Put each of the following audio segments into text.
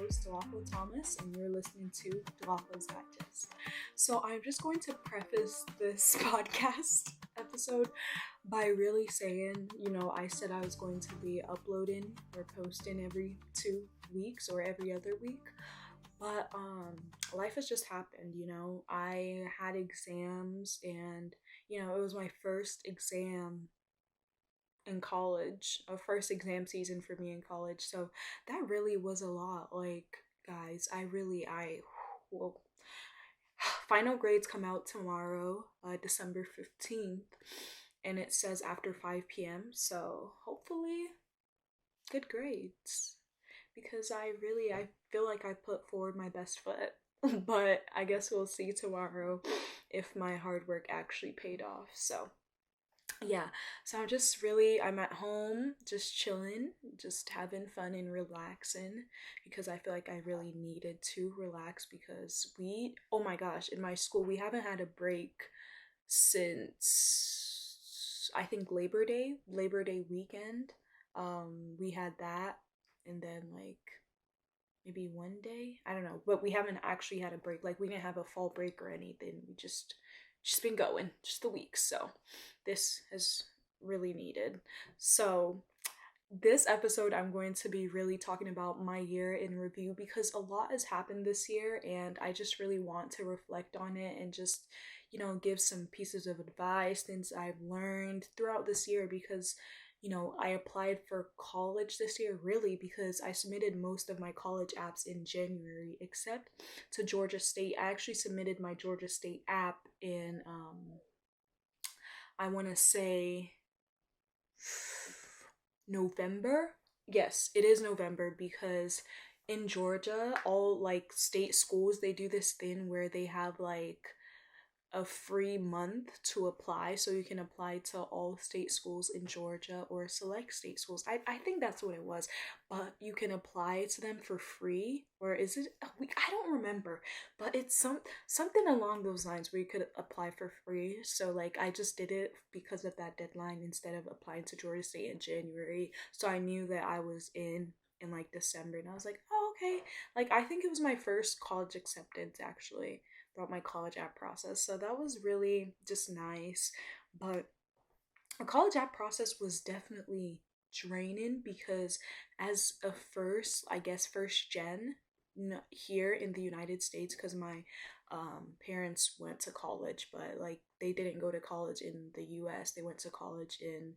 host, Dolapo Thomas, and you're listening to Dolapo's Digest. So, I'm just going to preface this podcast episode by really saying, I said I was going to be uploading or posting every 2 weeks or every other week. But life has just happened, I had exams and, it was my first exam in college, a first exam season for me in college. So that really was a lot. Like, guys, well, final grades come out tomorrow, December 15th, and it says after 5 p.m. So hopefully, good grades. Because I feel like I put forward my best foot. But I guess we'll see tomorrow if my hard work actually paid off. So yeah, so I'm at home just chilling, just having fun and relaxing because I feel like I really needed to relax because oh my gosh, in my school we haven't had a break since I think Labor Day weekend. We had that, and then like maybe one day, I don't know, but we haven't actually had a break. Like, we didn't have a fall break or anything. We just been going just the weeks. So this has really needed. So this episode, I'm going to be really talking about my year in review because a lot has happened this year and I just really want to reflect on it and just, give some pieces of advice, things I've learned throughout this year because I applied for college this year really because I submitted most of my college apps in January, except to Georgia State. I actually submitted my Georgia State app in, I want to say November. Yes, it is November because in Georgia, all like state schools, they do this thing where they have like a free month to apply, so you can apply to all state schools in Georgia or select state schools. I think that's what it was, but you can apply to them for free, or is it a week? I don't remember, but it's something along those lines where you could apply for free. So like I just did it because of that deadline instead of applying to Georgia State in January. So I knew that I was in like December, and I was like, oh, okay. Like I think it was my first college acceptance actually throughout my college app process. So that was really just nice. But a college app process was definitely draining because as a first gen here in the United States, because my parents went to college, but like they didn't go to college in the US. They went to college in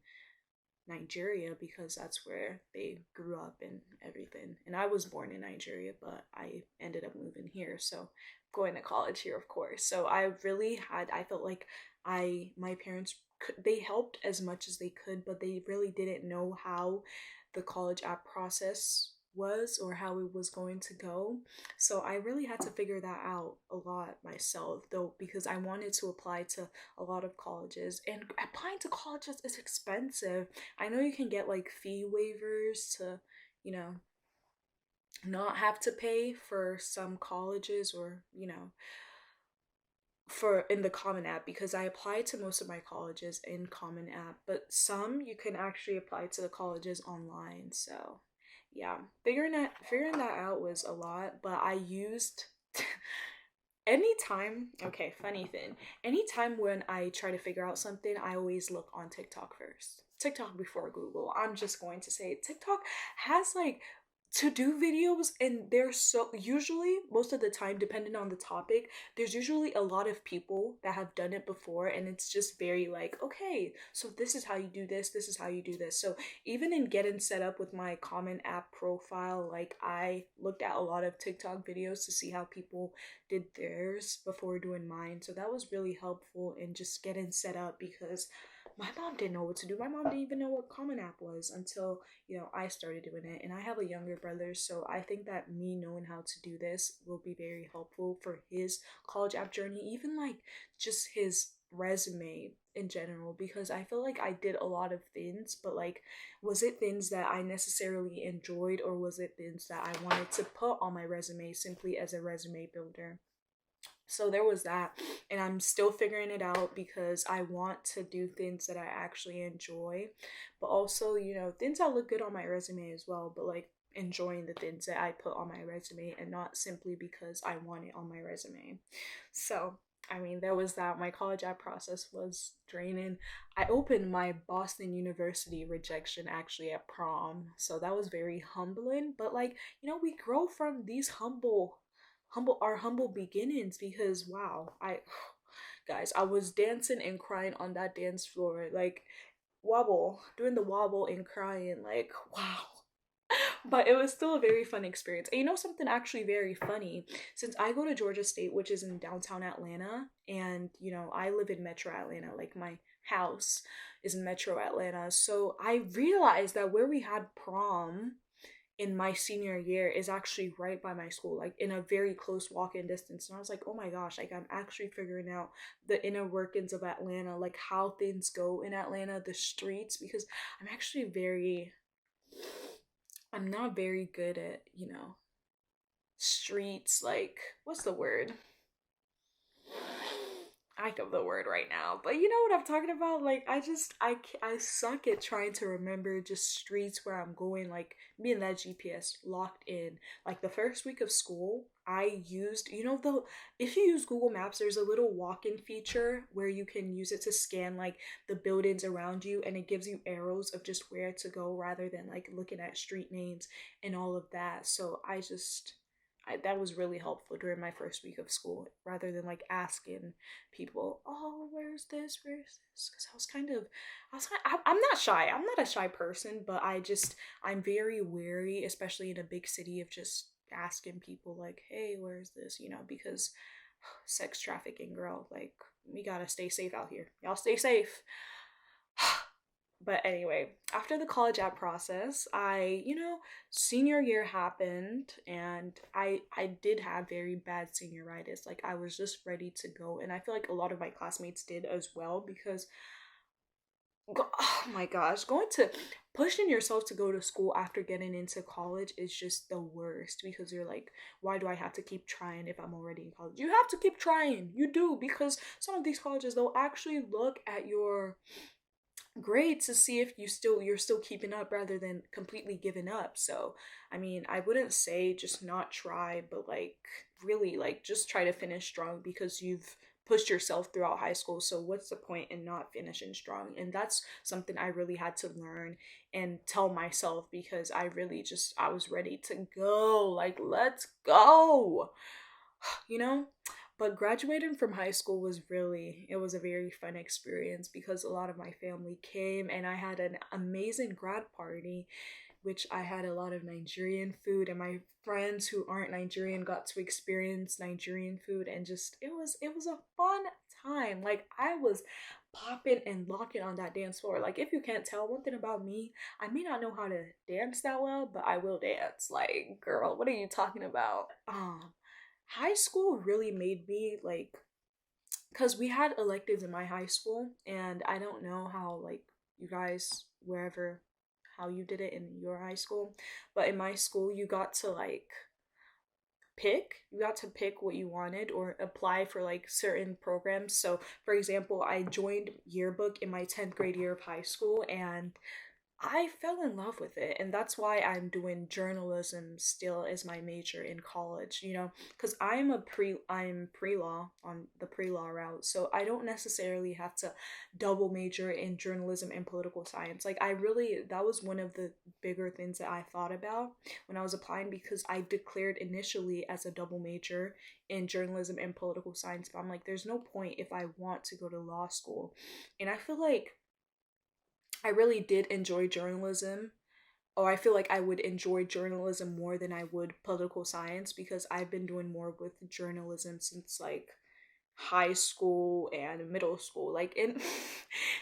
Nigeria because that's where they grew up and everything. And I was born in Nigeria, but I ended up moving here. So going to college here, of course. So I felt like my parents they helped as much as they could, but they really didn't know how the college app process was or how it was going to go. So I really had to figure that out a lot myself, though, because I wanted to apply to a lot of colleges, and applying to colleges is expensive. I know you can get like fee waivers to, you know, not have to pay for some colleges or, for in the Common App because I applied to most of my colleges in Common App, but some you can actually apply to the colleges online. So yeah, figuring that out was a lot, but I used anytime, okay, funny thing. Anytime when I try to figure out something, I always look on TikTok first. TikTok before Google. I'm just going to say TikTok has like to do videos, and they're so usually most of the time depending on the topic, there's usually a lot of people that have done it before, and it's just very like, okay, so this is how you do this is how you do this. So even in getting set up with my Common App profile, like I looked at a lot of TikTok videos to see how people did theirs before doing mine. So that was really helpful in just getting set up because my mom didn't know what to do. My mom didn't even know what Common App was until, I started doing it. And I have a younger brother, so I think that me knowing how to do this will be very helpful for his college app journey, even like just his resume in general, because I feel like I did a lot of things, but like, was it things that I necessarily enjoyed, or was it things that I wanted to put on my resume simply as a resume builder? So there was that, and I'm still figuring it out because I want to do things that I actually enjoy, but also, things that look good on my resume as well. But like enjoying the things that I put on my resume and not simply because I want it on my resume. So, I mean, there was that. My college app process was draining. I opened my Boston University rejection actually at prom. So that was very humbling, but like, we grow from these our humble beginnings because wow, I guys, I was dancing and crying on that dance floor like wobble, doing the wobble and crying like wow. But it was still a very fun experience. And something actually very funny, since I go to Georgia State, which is in downtown Atlanta, and I live in Metro Atlanta, like my house is in Metro Atlanta. So I realized that where we had prom in my senior year is actually right by my school, like in a very close walk-in distance. And I was like, oh my gosh, like I'm actually figuring out the inner workings of Atlanta, like how things go in Atlanta, the streets, because I'm actually very I'm not very good at, streets, like, what's the word? I know the word right now, but you know what I'm talking about? Like, I suck at trying to remember just streets where I'm going, like, being that GPS locked in. Like, the first week of school, I used, if you use Google Maps, there's a little walk in feature where you can use it to scan, like, the buildings around you, and it gives you arrows of just where to go rather than, like, looking at street names and all of that. So that was really helpful during my first week of school rather than like asking people, oh, where's this? Because I'm not shy. I'm not a shy person, but I'm very wary, especially in a big city, of just asking people like, hey, where's this? Because sex trafficking, girl, like we gotta stay safe out here. Y'all stay safe. But anyway, after the college app process, senior year happened and I did have very bad senioritis. Like I was just ready to go, and I feel like a lot of my classmates did as well because oh my gosh, going to pushing yourself to go to school after getting into college is just the worst because you're like, why do I have to keep trying if I'm already in college? You have to keep trying. You do, because some of these colleges, they'll actually look at your grades to see if you're still keeping up rather than completely giving up. So I mean, I wouldn't say just not try, but like really like just try to finish strong because you've pushed yourself throughout high school. So what's the point in not finishing strong? And that's something I really had to learn and tell myself because I was ready to go, like let's go. you know but graduating from high school it was a very fun experience because a lot of my family came and I had an amazing grad party, which I had a lot of Nigerian food, and my friends who aren't Nigerian got to experience Nigerian food, and just it was a fun time. Like I was popping and locking on that dance floor. Like if you can't tell one thing about me, I may not know how to dance that well, but I will dance. Like girl, what are you talking about? High school really made me like, because we had electives in my high school, and I don't know how like you guys wherever how you did it in your high school, but in my school you got to pick what you wanted or apply for like certain programs. So for example, I joined yearbook in my 10th grade year of high school, and I fell in love with it, and that's why I'm doing journalism still as my major in college, because I'm pre-law on the pre-law route, so I don't necessarily have to double major in journalism and political science. Like that was one of the bigger things that I thought about when I was applying, because I declared initially as a double major in journalism and political science, but I'm like, there's no point if I want to go to law school. And I feel like I really did enjoy journalism. Or I feel like I would enjoy journalism more than I would political science because I've been doing more with journalism since like high school and middle school. Like in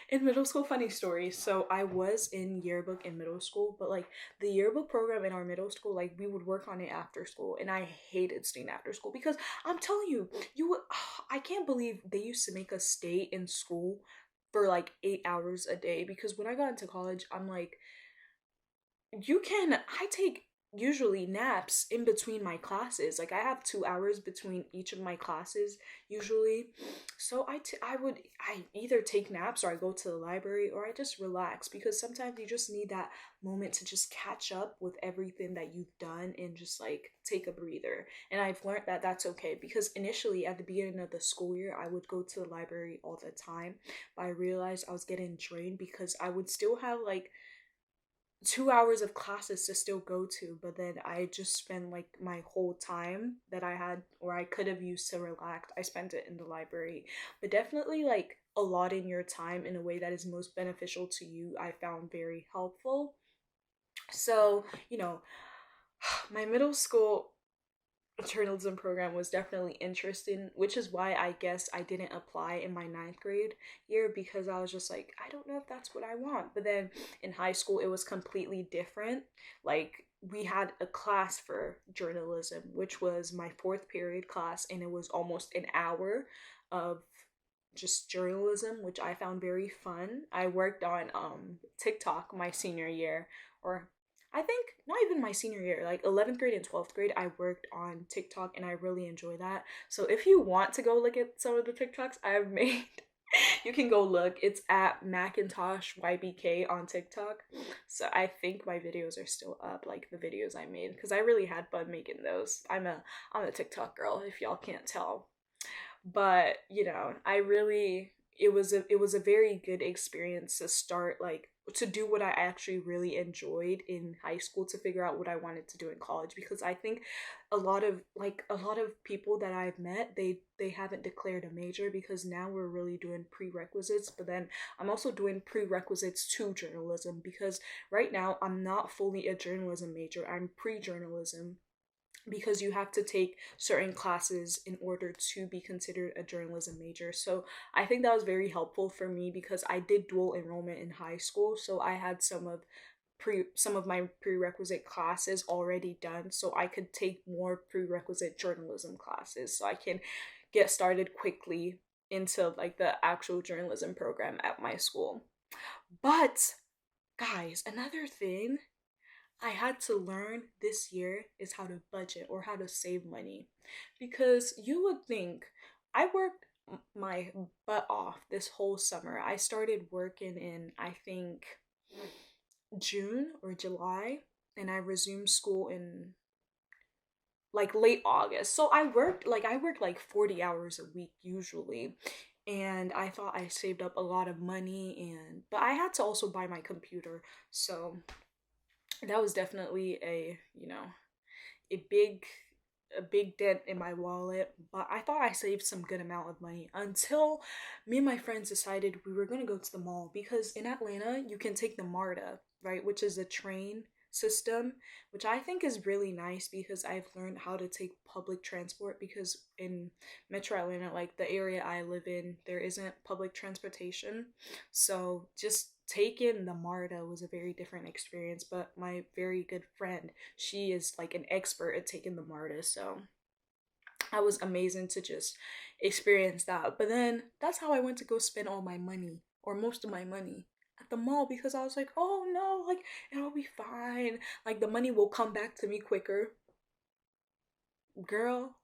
in middle school, funny story. So I was in yearbook in middle school, but like the yearbook program in our middle school, like we would work on it after school, and I hated staying after school because I'm telling you, I can't believe they used to make us stay in school for like 8 hours a day, because when I got into college, I'm like, I take usually naps in between my classes. Like I have 2 hours between each of my classes usually. So I either take naps or I go to the library or I just relax because sometimes you just need that moment to just catch up with everything that you've done and just like take a breather. And I've learned that that's okay because initially at the beginning of the school year I would go to the library all the time, but I realized I was getting drained because I would still have like 2 hours of classes to still go to, but then I just spend like my whole time that I had or I could have used to relax, I spent it in the library. But definitely like allotting your time in a way that is most beneficial to you, I found very helpful. So, my middle school journalism program was definitely interesting, which is why I guess I didn't apply in my ninth grade year because I was just like, I don't know if that's what I want. But then in high school, it was completely different. Like, we had a class for journalism, which was my fourth period class, and it was almost an hour of just journalism, which I found very fun. I worked on TikTok my senior year, or I think not even my senior year, like 11th grade and 12th grade, I worked on TikTok and I really enjoy that. So if you want to go look at some of the TikToks I've made, you can go look. It's at Macintosh YBK on TikTok. So I think my videos are still up, like the videos I made, because I really had fun making those. I'm a TikTok girl, if y'all can't tell. But I really, it was a very good experience to start, like, to do what I actually really enjoyed in high school, to figure out what I wanted to do in college, because I think a lot of people that I've met, they haven't declared a major because now we're really doing prerequisites. But then I'm also doing prerequisites to journalism because right now I'm not fully a journalism major, I'm pre-journalism, because you have to take certain classes in order to be considered a journalism major. So I think that was very helpful for me because I did dual enrollment in high school, so I had some of my prerequisite classes already done, so I could take more prerequisite journalism classes so I can get started quickly into like the actual journalism program at my school. But guys, another thing I had to learn this year is how to budget or how to save money. Because you would think I worked my butt off this whole summer. I started working in, I think, June or July, and I resumed school in like late August. So I worked like 40 hours a week usually. And I thought I saved up a lot of money, but I had to also buy my computer. So that was definitely a big a big dent in my wallet, but I thought I saved some good amount of money until me and my friends decided we were going to go to the mall, because in Atlanta you can take the MARTA, right, which is a train system, which I think is really nice because I've learned how to take public transport, because in Metro Atlanta, like the area I live in, there isn't public transportation. So just taking the MARTA was a very different experience. But my very good friend, she is like an expert at taking the MARTA, so I was amazing to just experience that. But then that's how I went to go spend all my money, or most of my money, at the mall, because I was like, oh no, like it'll be fine. Like the money will come back to me quicker. Girl,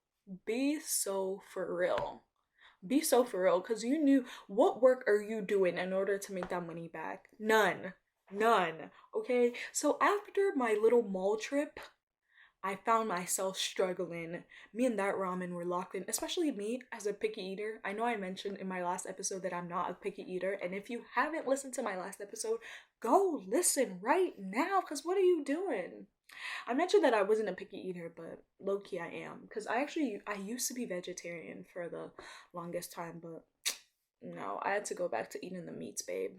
be so for real. Be so for real, because you knew what work are you doing in order to make that money back? None. None. Okay? So after my little mall trip, I found myself struggling. Me and that ramen were locked in, especially me as a picky eater. I know I mentioned in my last episode that I'm not a picky eater, and if you haven't listened to my last episode, go listen right now, because what are you doing? I mentioned that I wasn't a picky eater, but low key I am, because I used to be vegetarian for the longest time, but no, I had to go back to eating the meats, babe.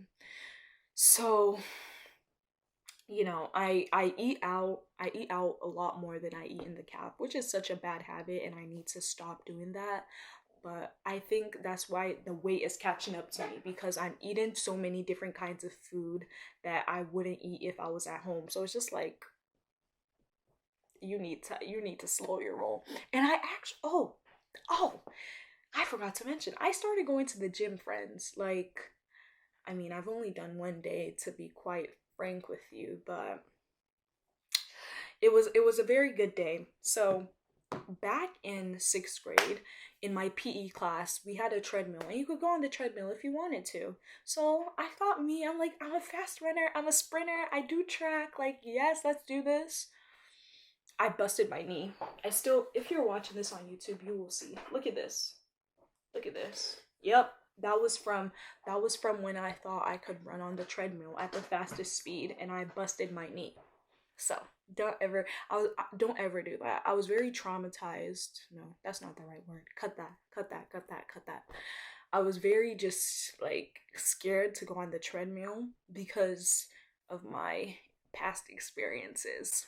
So I eat out a lot more than I eat in the cab, which is such a bad habit, and I need to stop doing that. But I think that's why the weight is catching up to me, because I'm eating so many different kinds of food that I wouldn't eat if I was at home. So it's just like you need to slow your roll. And I actually oh I forgot to mention, I started going to the gym, friends. Like, I mean, I've only done one day, to be quite frank with you, but it was a very good day. So back in sixth grade, in my PE class, we had a treadmill, and you could go on the treadmill if you wanted to. So I thought, I'm like, I'm a fast runner, I'm a sprinter, I do track, like, yes, let's do this. I busted my knee. I still, if you're watching this on YouTube, you will see. Look at this. Look at this. Yep. That was from when I thought I could run on the treadmill at the fastest speed, and I busted my knee. So don't ever do that. I was very traumatized. No, that's not the right word. Cut that. Cut that. Cut that. Cut that. I was very just like scared to go on the treadmill because of my past experiences.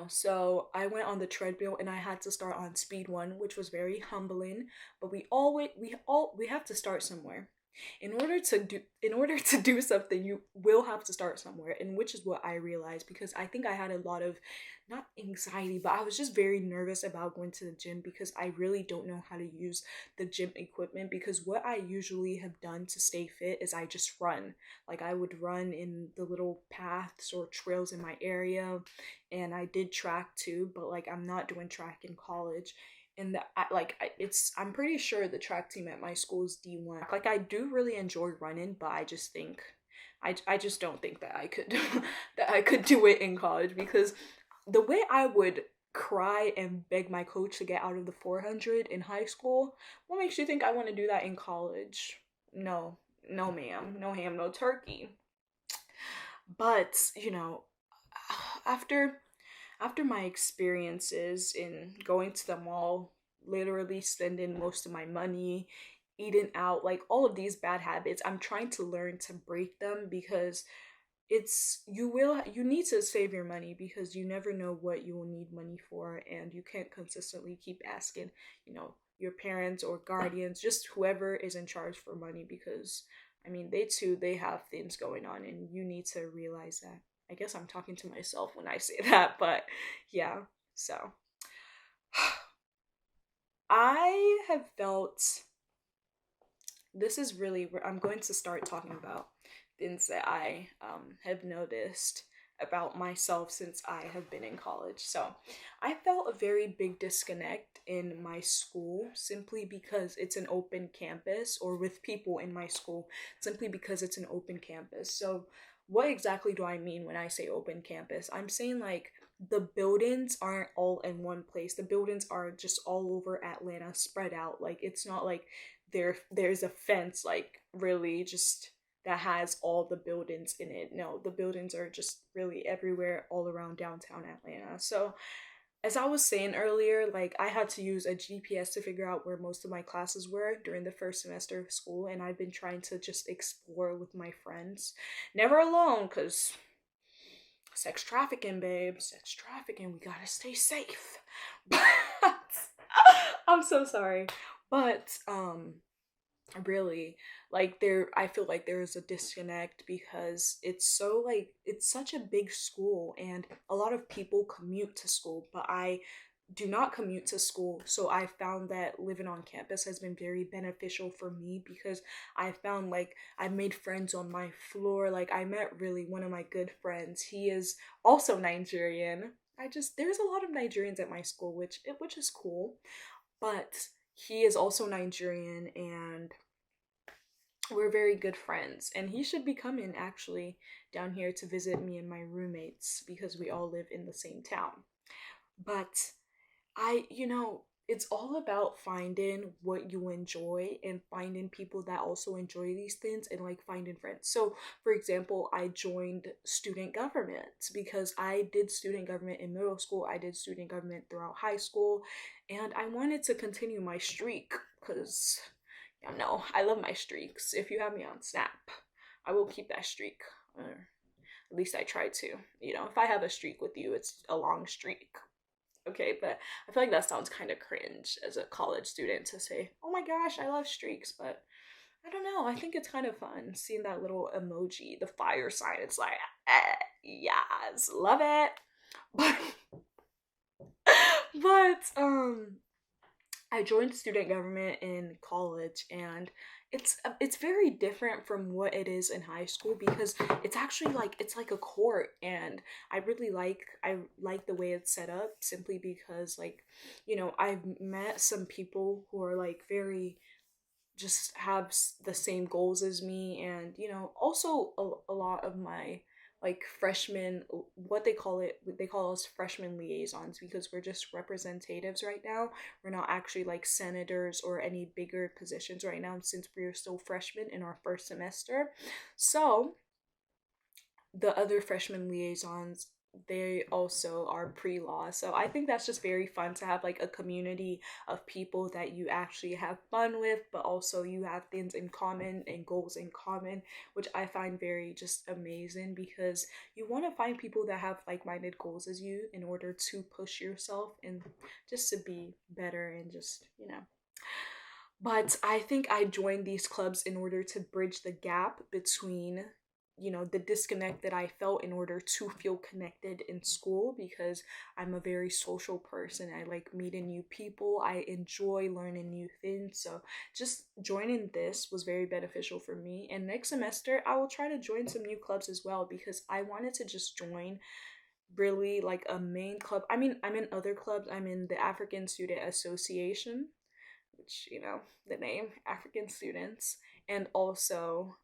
So I went on the treadmill and I had to start on speed 1, which was very humbling, but we have to start somewhere. In order to do something, you will have to start somewhere, and which is what I realized, because I think I had a lot of, not anxiety, but I was just very nervous about going to the gym because I really don't know how to use the gym equipment. Because what I usually have done to stay fit is I just run. Like, I would run in the little paths or trails in my area, and I did track too, but like, I'm not doing track in college. And I'm pretty sure the track team at my school is D1. Like, I do really enjoy running, but I just think I just don't think that I could that I could do it in college, because the way I would cry and beg my coach to get out of the 400 in high school, what makes you think I want to do that in college? No, no ma'am, no ham, no turkey. But, after my experiences in going to the mall, literally spending most of my money, eating out, like all of these bad habits, I'm trying to learn to break them, because you need to save your money, because you never know what you will need money for, and you can't consistently keep asking, your parents or guardians, just whoever is in charge, for money, because they have things going on, and you need to realize that. I guess I'm talking to myself when I say that, but yeah. So I have felt, this is really where I'm going to start talking about things that I have noticed about myself since I have been in college. So I felt a very big disconnect in my school, simply because it's an open campus, or with people in my school, simply because it's an open campus. So what exactly do I mean when I say open campus? I'm saying, like, the buildings aren't all in one place. The buildings are just all over Atlanta, spread out. Like, it's not like there's a fence, like, really just that has all the buildings in it. No, the buildings are just really everywhere, all around downtown Atlanta. So as I was saying earlier, like, I had to use a GPS to figure out where most of my classes were during the first semester of school, and I've been trying to just explore with my friends. Never alone, because sex trafficking, babe. Sex trafficking, we gotta stay safe. But I'm so sorry. But really, like, I feel like there's a disconnect, because it's such a big school, and a lot of people commute to school, but I do not commute to school. So I found that living on campus has been very beneficial for me, because I found, like, I made friends on my floor. Like, I met really one of my good friends. He is also Nigerian. There's a lot of Nigerians at my school, which is cool, but he is also Nigerian, and we're very good friends, and he should be coming actually down here to visit me and my roommates, because we all live in the same town. But it's all about finding what you enjoy, and finding people that also enjoy these things, and, like, finding friends. So, for example, I joined student government because I did student government in middle school. I did student government throughout high school, and I wanted to continue my streak, because I love my streaks. If you have me on Snap, I will keep that streak. Or at least I try to. If I have a streak with you, it's a long streak. Okay, but I feel like that sounds kind of cringe as a college student to say, oh my gosh, I love streaks. But I don't know. I think it's kind of fun seeing that little emoji, the fire sign. It's like, yes, love it. But, but I joined student government in college, and it's very different from what it is in high school because it's actually like it's like a court, and I like the way it's set up simply because like I've met some people who are like very just have the same goals as me, and also a lot of my like freshmen, what they call us freshman liaisons, because we're just representatives right now. We're not actually like senators or any bigger positions right now since we're still freshmen in our first semester. So the other freshman liaisons, they also are pre-law, so I think that's just very fun to have like a community of people that you actually have fun with, but also you have things in common and goals in common, which I find very just amazing, because you want to find people that have like-minded goals as you in order to push yourself and just to be better, and just but I think I joined these clubs in order to bridge the gap between, the disconnect that I felt in order to feel connected in school, because I'm a very social person. I like meeting new people. I enjoy learning new things. So just joining this was very beneficial for me. And next semester, I will try to join some new clubs as well, because I wanted to just join really like a main club. I mean, I'm in other clubs. I'm in the African Student Association, which, the name, African Students, and also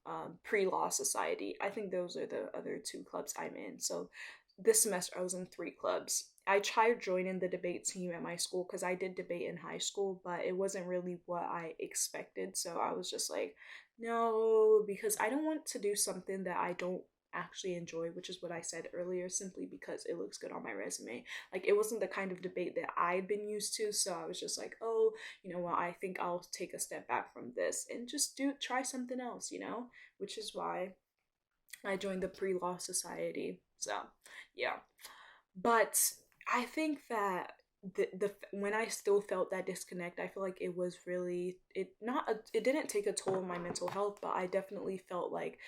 Pre-Law Society. I think those are the other two clubs I'm in. So this semester I was in three clubs. I tried joining the debate team at my school because I did debate in high school, but it wasn't really what I expected. So I was just like, no, because I don't want to do something that I don't actually enjoy, which is what I said earlier, simply because it looks good on my resume. Like, it wasn't the kind of debate that I'd been used to, so I was just like, oh, you know what, I think I'll take a step back from this and just try something else, which is why I joined the Pre-Law Society. So, yeah. But I think that the when I still felt that disconnect, I feel like it was really it didn't take a toll on my mental health, but I definitely felt like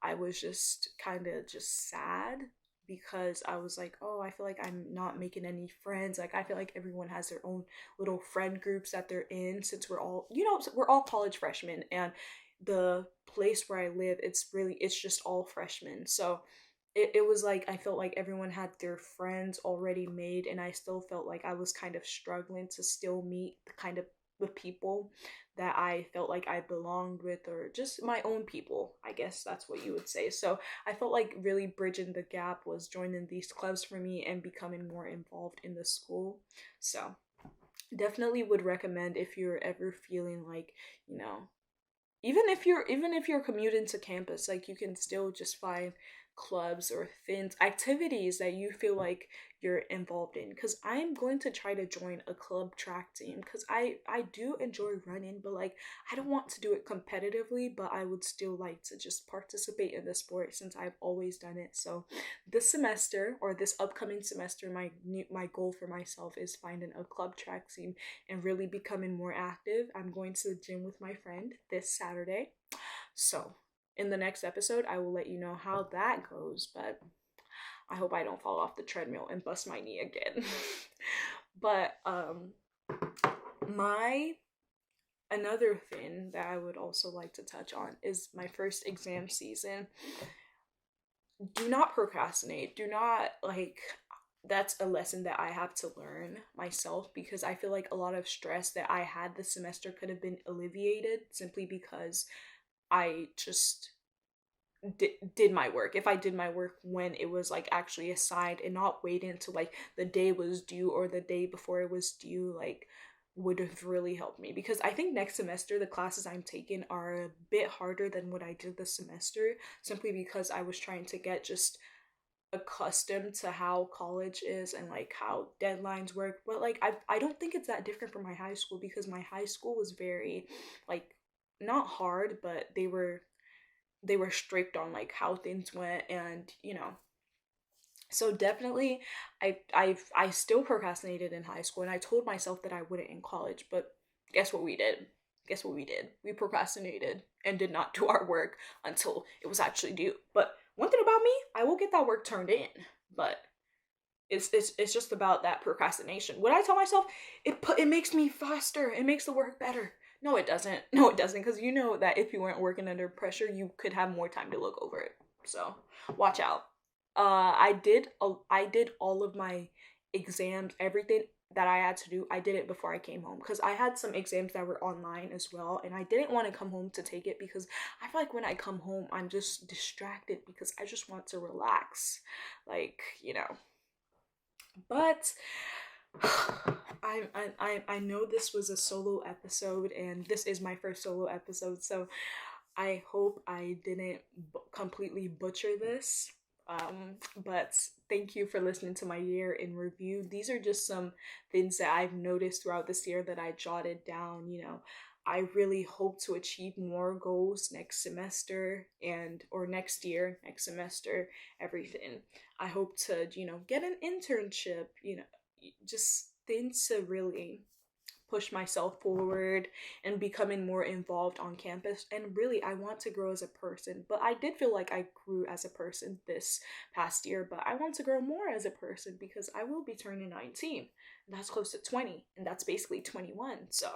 I was just kind of just sad, because I was like, oh, I feel like I'm not making any friends. Like, I feel like everyone has their own little friend groups that they're in, since we're all college freshmen, and the place where I live, it's just all freshmen. So it was like I felt like everyone had their friends already made, and I still felt like I was kind of struggling to still meet the kind of the people that I felt like I belonged with, or just my own people, I guess that's what you would say. So I felt like really bridging the gap was joining these clubs for me and becoming more involved in the school. So definitely would recommend, if you're ever feeling like, even if you're commuting to campus, like, you can still just find clubs or things, activities that you feel like you're involved in, because I'm going to try to join a club track team, because I do enjoy running, but like, I don't want to do it competitively, but I would still like to just participate in the sport since I've always done it. So this semester, or this upcoming semester, my goal for myself is finding a club track team and really becoming more active. I'm going to the gym with my friend this Saturday. So in the next episode, I will let you know how that goes, but I hope I don't fall off the treadmill and bust my knee again. But my another thing that I would also like to touch on is my first exam season. Do not procrastinate. Do not, like, that's a lesson that I have to learn myself, because I feel like a lot of stress that I had this semester could have been alleviated simply because I just did my work. If I did my work when it was like actually assigned, and not waiting until like the day was due or the day before it was due, like, would have really helped me, because I think next semester the classes I'm taking are a bit harder than what I did this semester, simply because I was trying to get just accustomed to how college is and like how deadlines work. But like, I don't think it's that different from my high school, because my high school was very, like, not hard, but they were strict on like how things went, and so definitely I still procrastinated in high school, and I told myself that I wouldn't in college, but guess what we did? We procrastinated and did not do our work until it was actually due. But one thing about me, I will get that work turned in. But It's just about that procrastination. What I tell myself, it makes me faster. It makes the work better. No, it doesn't. No, it doesn't. Because you know that if you weren't working under pressure, you could have more time to look over it. So watch out. I did all of my exams, everything that I had to do. I did it before I came home because I had some exams that were online as well, and I didn't want to come home to take it because I feel like when I come home, I'm just distracted because I just want to relax, like But I know this was a solo episode, and this is my first solo episode, so I hope I didn't completely butcher this. But thank you for listening to my year in review. These are just some things that I've noticed throughout this year that I jotted down. I really hope to achieve more goals next semester or next year, next semester, everything. I hope to, get an internship, just things to really push myself forward and becoming more involved on campus. And really, I want to grow as a person, but I did feel like I grew as a person this past year, but I want to grow more as a person because I will be turning 19, and that's close to 20, and that's basically 21. So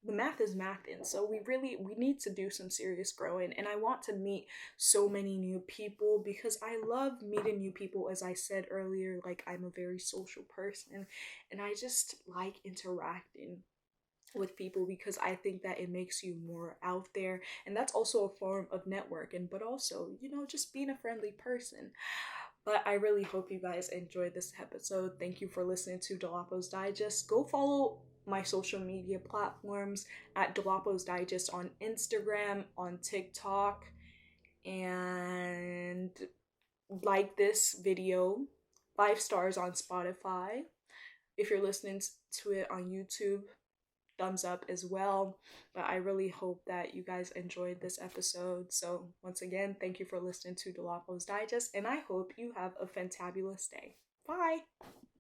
the math is mathing, so we need to do some serious growing. And I want to meet so many new people because I love meeting new people. As I said earlier, like, I'm a very social person, and I just like interacting with people because I think that it makes you more out there, and that's also a form of networking, but also just being a friendly person. But I really hope you guys enjoyed this episode. Thank you for listening to Dolapo's Digest. Go follow my social media platforms at Dolapo's Digest on Instagram, on TikTok, and like this video. 5 stars on Spotify. If you're listening to it on YouTube, thumbs up as well. But I really hope that you guys enjoyed this episode. So once again, thank you for listening to Dolapo's Digest, and I hope you have a fantabulous day. Bye!